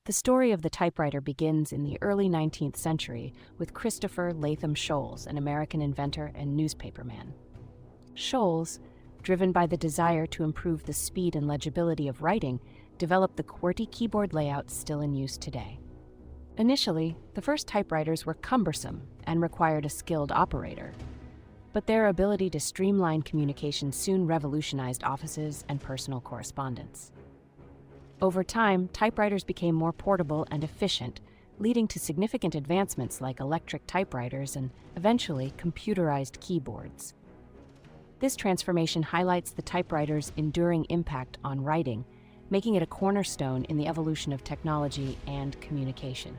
The story of the typewriter begins in the early 19th century with Christopher Latham Sholes, an American inventor and newspaperman. Sholes, driven by the desire to improve the speed and legibility of writing, developed the QWERTY keyboard layout still in use today. Initially, the first typewriters were cumbersome and required a skilled operator, but their ability to streamline communication soon revolutionized offices and personal correspondence. Over time, typewriters became more portable and efficient, leading to significant advancements like electric typewriters and, eventually, computerized keyboards. This transformation highlights the typewriter's enduring impact on writing, making it a cornerstone in the evolution of technology and communication.